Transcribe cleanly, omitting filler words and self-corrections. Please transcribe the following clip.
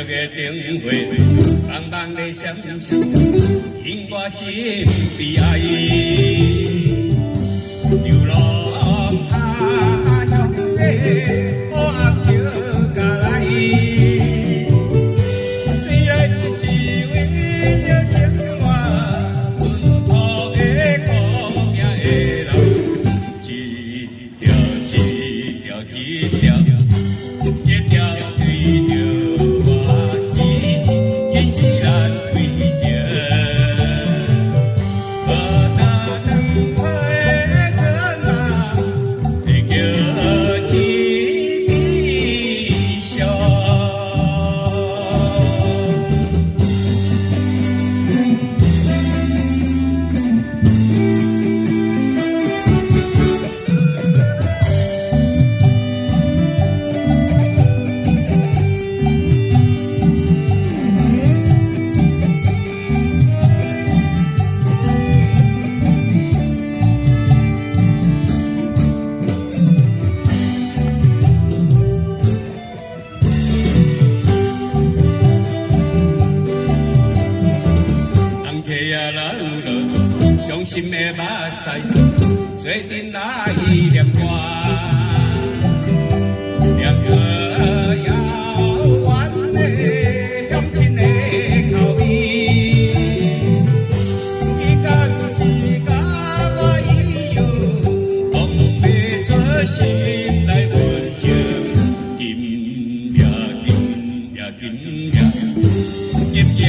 的灯火，茫茫的闪烁，引我心悲哀。流浪他乡的黑暗就下来，虽然是为了生活，本土的苦命的路，一条一条一条，一条对着我心，真是难为情。伤心的目屎，做阵来念歌，念着遥远的乡亲的口味。伊敢是甲我一样，忘袂做心内温情，金呀金呀金呀金呀。